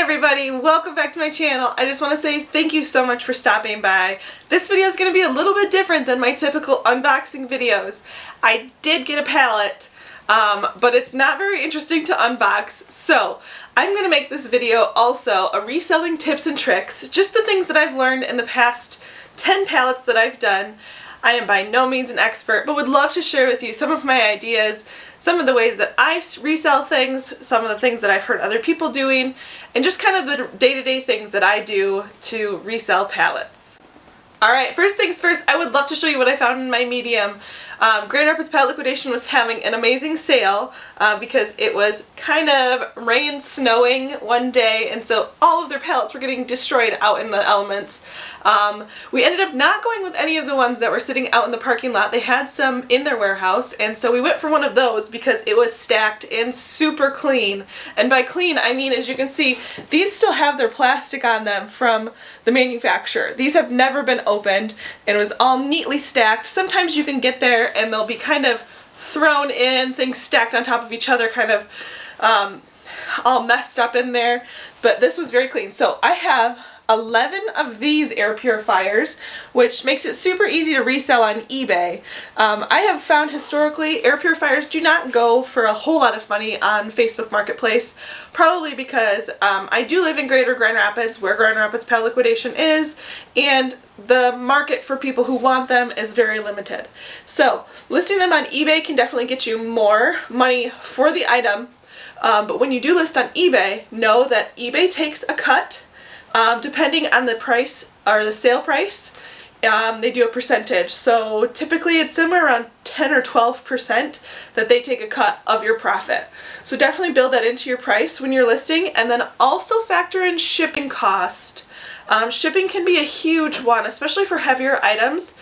everybody, welcome back to my channel. I just want to say thank you so much for stopping by. This video is going to be a little bit different than my typical unboxing videos. I did get a pallet, but it's not very interesting to unbox, so I'm going to make this video also a reselling tips and tricks, just the things that I've learned in the past 10 pallets that I've done. I am by no means an expert, but would love to share with you some of my ideas, some of the ways that I resell things, some of the things that I've heard other people doing, and just kind of the day-to-day things that I do to resell pallets. Alright, first things first, I would love to show you what I found in my medium. Grand Rapids Pallet Liquidation was having an amazing sale because it was kind of snowing one day, and so all of their pallets were getting destroyed out in the elements. We ended up not going with any of the ones that were sitting out in the parking lot. They had some in their warehouse, and so we went for one of those because it was stacked and super clean. And by clean, I mean, as you can see, these still have their plastic on them from the manufacturer. These have never been opened, and it was all neatly stacked. Sometimes you can get there and they'll be kind of thrown in, things stacked on top of each other, kind of all messed up in there, but this was very clean. So I have 11 of these air purifiers, which makes it super easy to resell on eBay. I have found historically air purifiers do not go for a whole lot of money on Facebook Marketplace, probably because I do live in Greater Grand Rapids, where Grand Rapids Pallet Liquidation is, and the market for people who want them is very limited. So listing them on eBay can definitely get you more money for the item, but when you do list on eBay, know that eBay takes a cut. Depending on the price or the sale price, they do a percentage. So typically it's somewhere around 10 or 12% that they take a cut of your profit. So definitely build that into your price when you're listing, and then also factor in shipping cost. Shipping can be a huge one, especially for heavier items.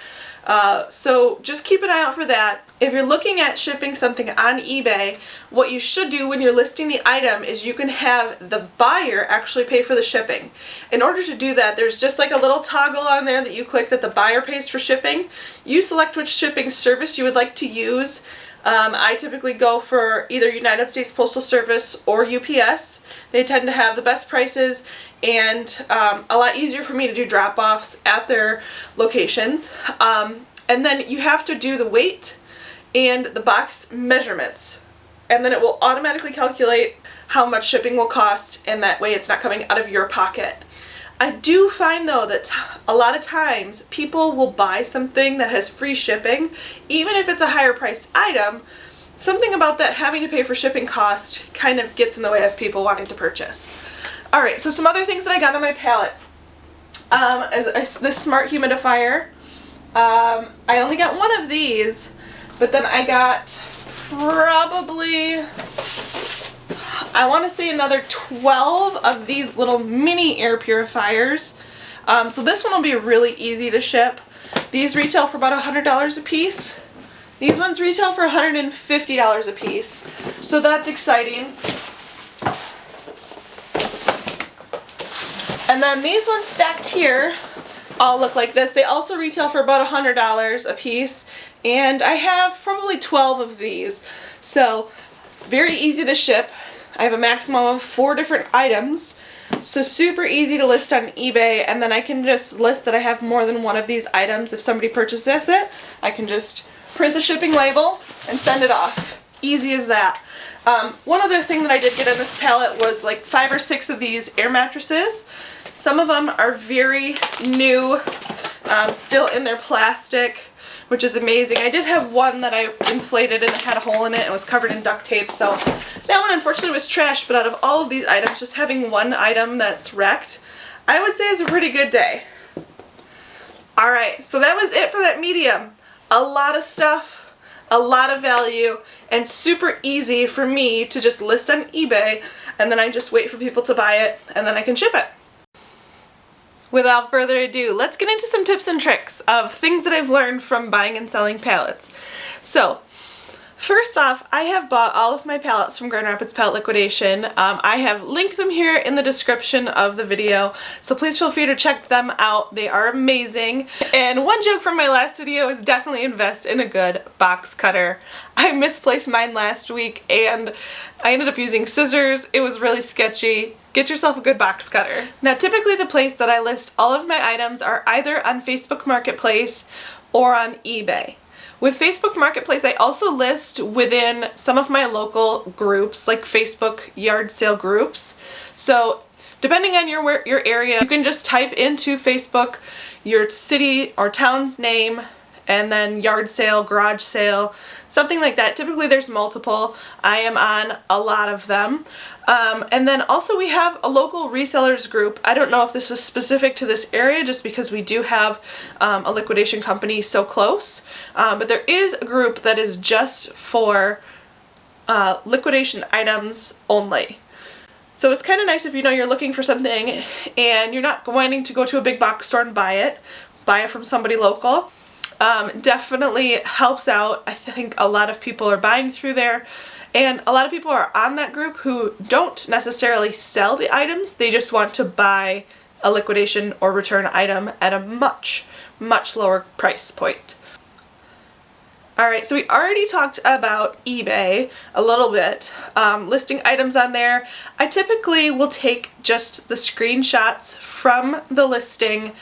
So just keep an eye out for that. If you're looking at shipping something on eBay, what you should do when you're listing the item is you can have the buyer actually pay for the shipping. In order to do that, there's just like a little toggle on there that you click that the buyer pays for shipping. You select which shipping service you would like to use. I typically go for either United States Postal Service or UPS. They tend to have the best prices and a lot easier for me to do drop-offs at their locations. And then you have to do the weight and the box measurements, and then it will automatically calculate how much shipping will cost, and that way it's not coming out of your pocket. I do find though that a lot of times people will buy something that has free shipping, even if it's a higher priced item. Something about that having to pay for shipping cost kind of gets in the way of people wanting to purchase. Alright, so some other things that I got on my pallet. Is this smart humidifier. I only got one of these, but then I got probably, I want to say another 12 of these little mini air purifiers. So this one will be really easy to ship. These retail for about $100 a piece. These ones retail for $150 a piece. So that's exciting. And then these ones stacked here all look like this. They also retail for about $100 a piece, and I have probably 12 of these. So very easy to ship. I have a maximum of 4 different items, so super easy to list on eBay, and then I can just list that I have more than one of these items. If somebody purchases it, I can just print the shipping label and send it off. Easy as that. One other thing that I did get on this pallet was like 5 or 6 of these air mattresses. Some of them are very new, still in their plastic, which is amazing. I did have one that I inflated and it had a hole in it and was covered in duct tape, so that one unfortunately was trash, but out of all of these items, just having one item that's wrecked, I would say is a pretty good day. Alright, so that was it for that medium. A lot of stuff, a lot of value, and super easy for me to just list on eBay, and then I just wait for people to buy it, and then I can ship it. Without further ado, let's get into some tips and tricks of things that I've learned from buying and selling pallets. So, first off, I have bought all of my pallets from Grand Rapids Pallet Liquidation. I have linked them here in the description of the video, so please feel free to check them out. They are amazing. And one joke from my last video is definitely invest in a good box cutter. I misplaced mine last week and I ended up using scissors. It was really sketchy. get yourself a good box cutter. Now typically the place that I list all of my items are either on Facebook Marketplace or on eBay. With Facebook Marketplace, I also list within some of my local groups, like Facebook yard sale groups. So depending on your area, you can just type into Facebook your city or town's name and then yard sale, garage sale, something like that. Typically there's multiple. I am on a lot of them. And then also we have a local resellers group. I don't know if this is specific to this area just because we do have a liquidation company so close. But there is a group that is just for liquidation items only. So it's kind of nice if you know you're looking for something and you're not wanting to go to a big box store and buy it from somebody local. Definitely helps out. I think a lot of people are buying through there, and a lot of people are on that group who don't necessarily sell the items. They just want to buy a liquidation or return item at a much lower price point. Alright, so we already talked about eBay a little bit, listing items on there. I typically will take just the screenshots from the listing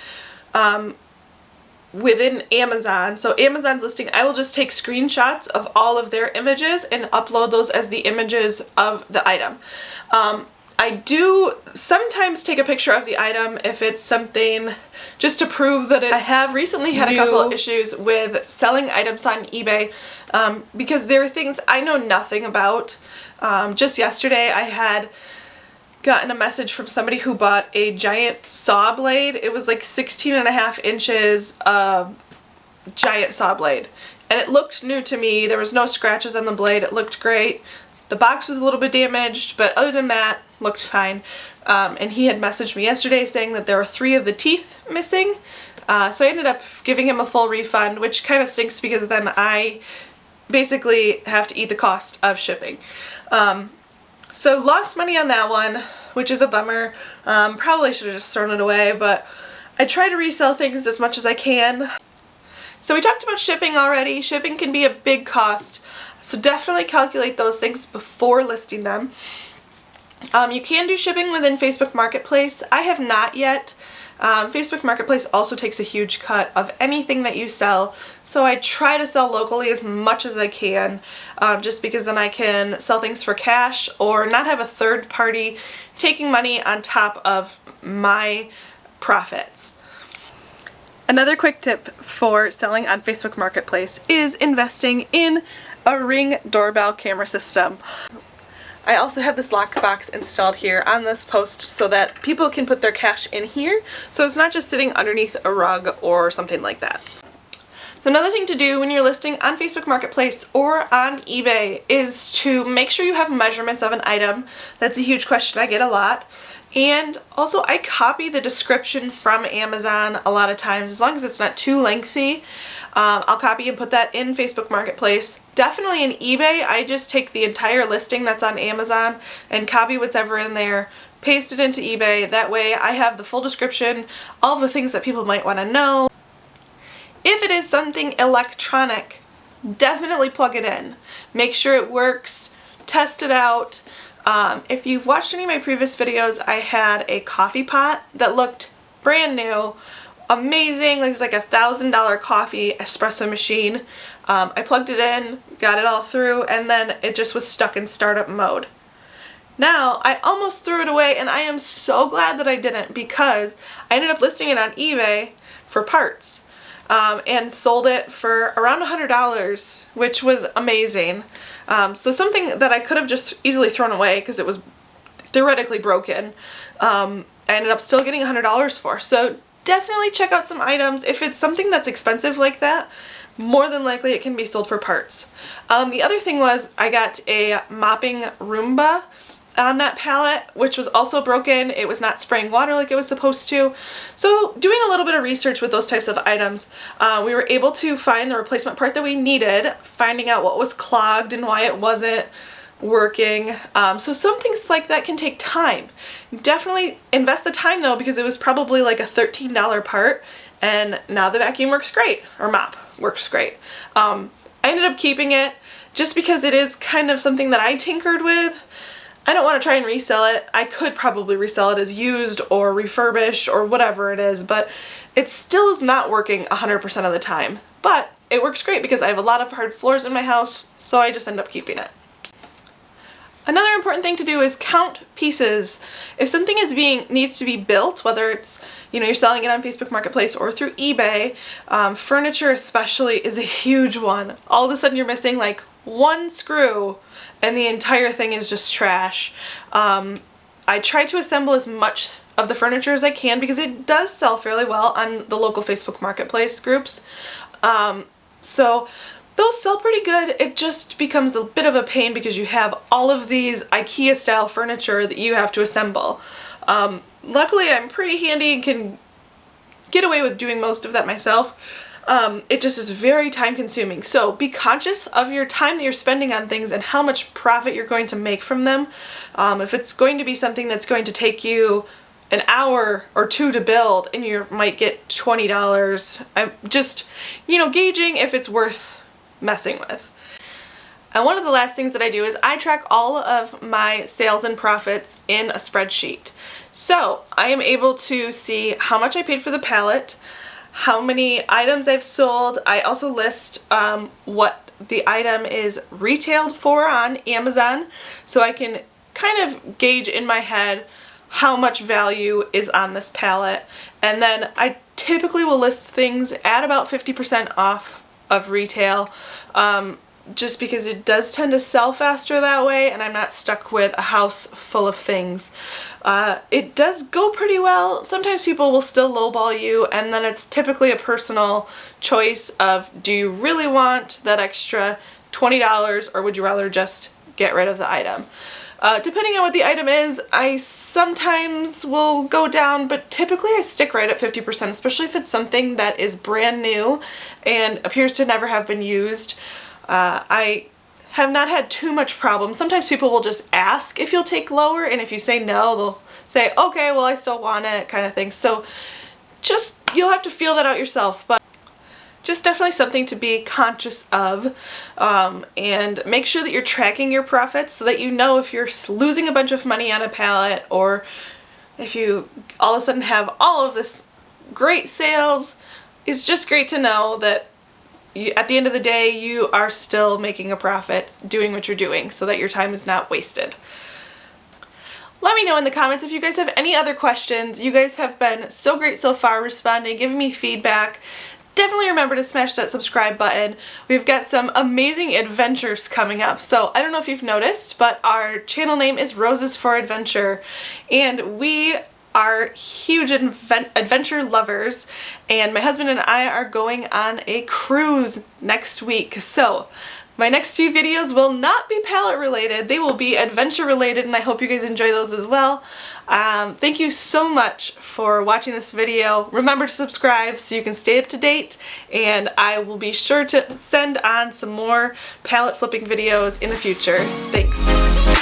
within Amazon. So Amazon's listing, I will just take screenshots of all of their images and upload those as the images of the item. I do sometimes take a picture of the item if it's something just to prove that it's I have recently had a couple of issues with selling items on eBay because there are things I know nothing about. Just yesterday I had gotten a message from somebody who bought a giant saw blade. It was like 16.5 inches giant saw blade. And it looked new to me. There was no scratches on the blade. It looked great. The box was a little bit damaged, but other than that, looked fine. And he had messaged me yesterday saying that there were 3 of the teeth missing. So I ended up giving him a full refund, which kind of stinks because then I basically have to eat the cost of shipping. So lost money on that one, which is a bummer. Probably should have just thrown it away, but I try to resell things as much as I can. So we talked about shipping already. Shipping can be a big cost, so definitely calculate those things before listing them. You can do shipping within Facebook Marketplace. I have not yet. Facebook Marketplace also takes a huge cut of anything that you sell, so I try to sell locally as much as I can, just because then I can sell things for cash or not have a third party taking money on top of my profits. Another quick tip for selling on Facebook Marketplace is investing in a Ring doorbell camera system. I also have this lockbox installed here on this post so that people can put their cash in here, so it's not just sitting underneath a rug or something like that. So another thing to do when you're listing on Facebook Marketplace or on eBay is to make sure you have measurements of an item. That's a huge question I get a lot. And also I copy the description from Amazon a lot of times, as long as it's not too lengthy. I'll copy and put that in Facebook Marketplace. Definitely in eBay, I just take the entire listing that's on Amazon and copy whatever in there, paste it into eBay. That way I have the full description, all the things that people might want to know. If it is something electronic, definitely plug it in. Make sure it works, test it out. If you've watched any of my previous videos, I had a coffee pot that looked brand new, amazing. It was like $1,000 coffee espresso machine. I plugged it in, got it all through, and then it just was stuck in startup mode. Now, I almost threw it away, and I am so glad that I didn't, because I ended up listing it on eBay for parts, and sold it for around $100, which was amazing. So something that I could have just easily thrown away because it was theoretically broken, I ended up still getting $100 for. So definitely check out some items. If it's something that's expensive like that, more than likely it can be sold for parts. The other thing was I got a mopping Roomba on that pallet, which was also broken. It was not spraying water like it was supposed to. So doing a little bit of research with those types of items, we were able to find the replacement part that we needed, finding out what was clogged and why it wasn't working. So some things like that can take time. Definitely invest the time though, because it was probably like a $13 part, and now the vacuum works great, or mop works great. I ended up keeping it just because it is kind of something that I tinkered with. I don't want to try and resell it. I could probably resell it as used or refurbished or whatever it is, but it still is not working 100% of the time. But it works great because I have a lot of hard floors in my house, so I just end up keeping it. Another important thing to do is count pieces. If something needs to be built, whether it's, you're selling it on Facebook Marketplace or through eBay, furniture especially is a huge one. All of a sudden you're missing like one screw and the entire thing is just trash. I try to assemble as much of the furniture as I can because it does sell fairly well on the local Facebook Marketplace groups. So those sell pretty good. It just becomes a bit of a pain because you have all of these IKEA style furniture that you have to assemble. Luckily I'm pretty handy and can get away with doing most of that myself. It just is very time consuming. So be conscious of your time that you're spending on things and how much profit you're going to make from them. If it's going to be something that's going to take you an hour or two to build and you might get $20, I'm just, gauging if it's worth messing with. And one of the last things that I do is I track all of my sales and profits in a spreadsheet. So I am able to see how much I paid for the pallet, how many items I've sold. I also list what the item is retailed for on Amazon, so I can kind of gauge in my head how much value is on this pallet. And then I typically will list things at about 50% off of retail, just because it does tend to sell faster that way and I'm not stuck with a house full of things. It does go pretty well. Sometimes people will still lowball you, and then it's typically a personal choice of, do you really want that extra $20 or would you rather just get rid of the item? Depending on what the item is, I sometimes will go down, but typically I stick right at 50%, especially if it's something that is brand new and appears to never have been used. I have not had too much problem. Sometimes people will just ask if you'll take lower, and if you say no, they'll say, okay, well I still want it, kind of thing. So just, you'll have to feel that out yourself, but just definitely something to be conscious of, and make sure that you're tracking your profits so that you know if you're losing a bunch of money on a pallet, or if you all of a sudden have all of this great sales. It's just great to know that at the end of the day you are still making a profit doing what you're doing, so that your time is not wasted. Let me know in the comments if you guys have any other questions. You guys have been so great so far responding, giving me feedback. Definitely remember to smash that subscribe button. We've got some amazing adventures coming up. So I don't know if you've noticed, but our channel name is Roses for Adventure, and we are huge adventure lovers, and my husband and I are going on a cruise next week. So my next few videos will not be pallet related, they will be adventure related, and I hope you guys enjoy those as well. Thank you so much for watching this video. Remember to subscribe so you can stay up to date, and I will be sure to send on some more pallet flipping videos in the future. Thanks.